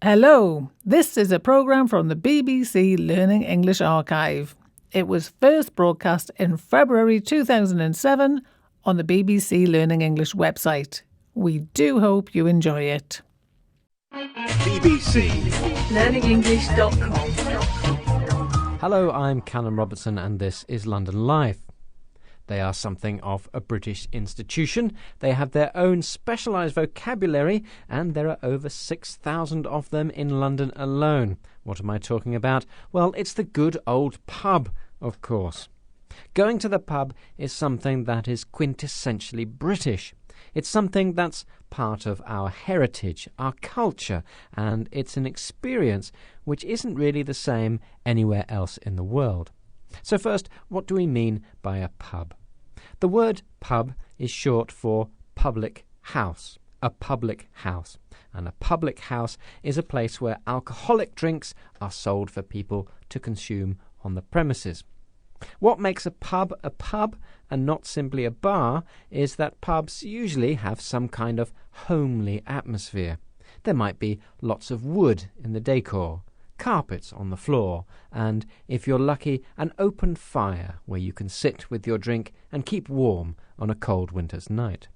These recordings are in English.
Hello, this is a programme from the BBC Learning English Archive. It was first broadcast in February 2007 on the BBC Learning English website. We do hope you enjoy it. BBC learningenglish.com. Hello, I'm Callum Robertson and this is London Life. They are something of a British institution. They have their own specialised vocabulary and there are over 6,000 of them in London alone. What am I talking about? Well, it's the good old pub, of course. Going to the pub is something that is quintessentially British. It's something that's part of our heritage, our culture, and it's an experience which isn't really the same anywhere else in the world. So first, what do we mean by a pub? The word pub is short for public house, a public house. And a public house is a place where alcoholic drinks are sold for people to consume on the premises. What makes a pub and not simply a bar is that pubs usually have some kind of homely atmosphere. There might be lots of wood in the decor, carpets on the floor, and, if you're lucky, an open fire where you can sit with your drink and keep warm on a cold winter's night.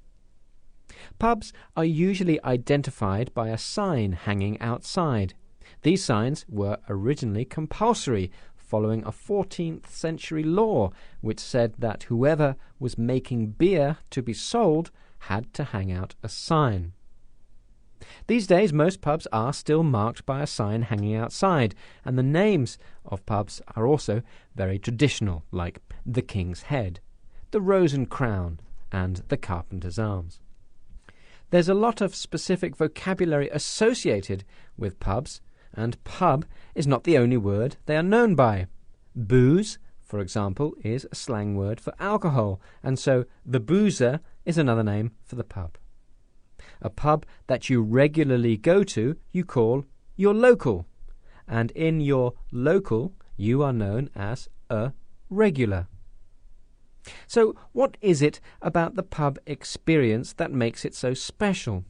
Pubs are usually identified by a sign hanging outside. These signs were originally compulsory, following a 14th century law which said that whoever was making beer to be sold had to hang out a sign. These days most pubs are still marked by a sign hanging outside, and the names of pubs are also very traditional, like the King's Head, the Rose and Crown, and the Carpenter's Arms. There's a lot of specific vocabulary associated with pubs, and pub is not the only word they are known by. Booze, for example, is a slang word for alcohol, and so the boozer is another name for the pub. A pub that you regularly go to you call your local, and in your local you are known as a regular. So what is it about the pub experience that makes it so special?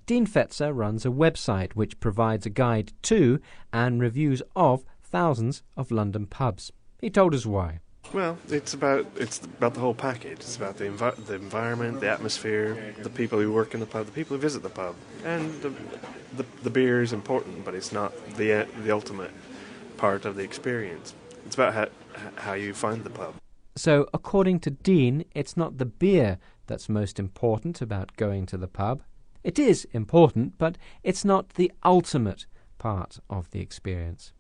Dean Fetzer runs a website which provides a guide to and reviews of thousands of London pubs. He told us why. Well, it's about the whole package. It's about the environment, the atmosphere, the people who work in the pub, the people who visit the pub, and the beer is important, but it's not the ultimate part of the experience. It's about how you find the pub. So, according to Dean, it's not the beer that's most important about going to the pub. It is important, but it's not the ultimate part of the experience.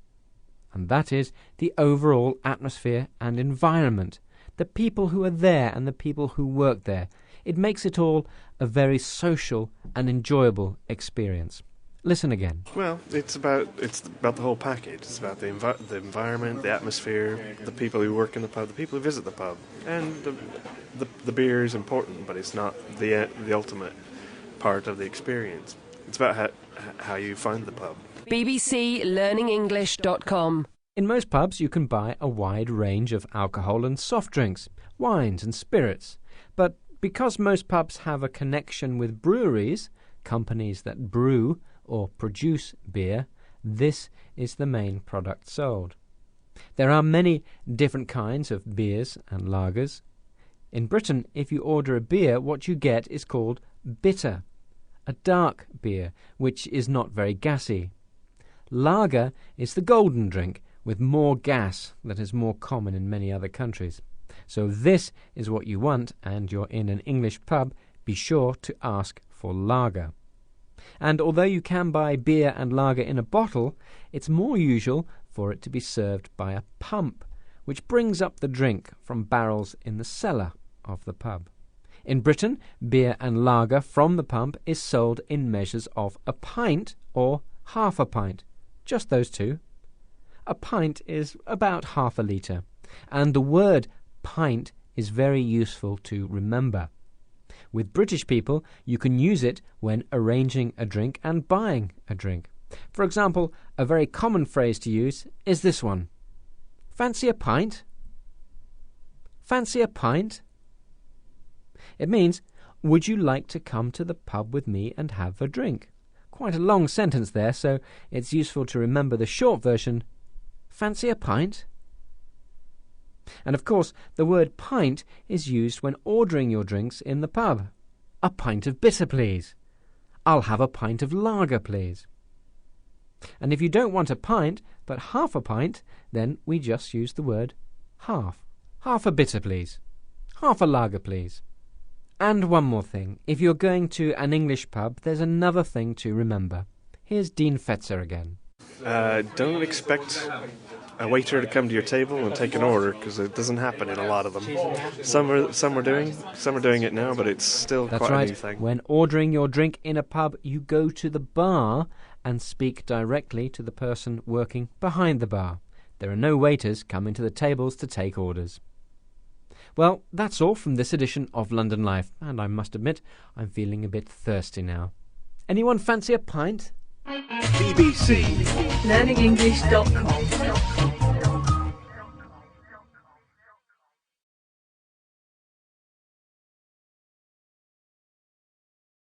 And that is the overall atmosphere and environment, the people who are there and the people who work there. It makes it all a very social and enjoyable experience. Listen again. Well, it's about the whole package. It's about the environment, the atmosphere, the people who work in the pub, the people who visit the pub, and the beer is important, but it's not the ultimate part of the experience. It's about how you find the pub. BBC learningenglish.com. In most pubs you can buy a wide range of alcohol and soft drinks, wines and spirits. But because most pubs have a connection with breweries, companies that brew or produce beer, this is the main product sold. There are many different kinds of beers and lagers. In Britain, if you order a beer, what you get is called bitter, a dark beer, which is not very gassy. Lager is the golden drink with more gas that is more common in many other countries. So this is what you want, and you're in an English pub, be sure to ask for lager. And although you can buy beer and lager in a bottle, it's more usual for it to be served by a pump, which brings up the drink from barrels in the cellar of the pub. In Britain, beer and lager from the pump is sold in measures of a pint or half a pint. Just those two. A pint is about half a litre, and the word pint is very useful to remember. With British people, you can use it when arranging a drink and buying a drink. For example, a very common phrase to use is this one. Fancy a pint? Fancy a pint? It means, would you like to come to the pub with me and have a drink? quite a long sentence there, so it's useful to remember the short version. Fancy a pint? And of course, the word pint is used when ordering your drinks in the pub. A pint of bitter, please. I'll have a pint of lager, please. And if you don't want a pint, but half a pint, then we just use the word half. Half a bitter, please. Half a lager, please. And one more thing. If you're going to an English pub, there's another thing to remember. Here's Dean Fetzer again. Don't expect a waiter to come to your table and take an order, because it doesn't happen in a lot of them. Some are doing it now, but it's still That's quite right. a new thing. When ordering your drink in a pub, you go to the bar and speak directly to the person working behind the bar. There are no waiters coming to the tables to take orders. Well, that's all from this edition of London Life, and I must admit I'm feeling a bit thirsty now. Anyone fancy a pint? BBC LearningEnglish.com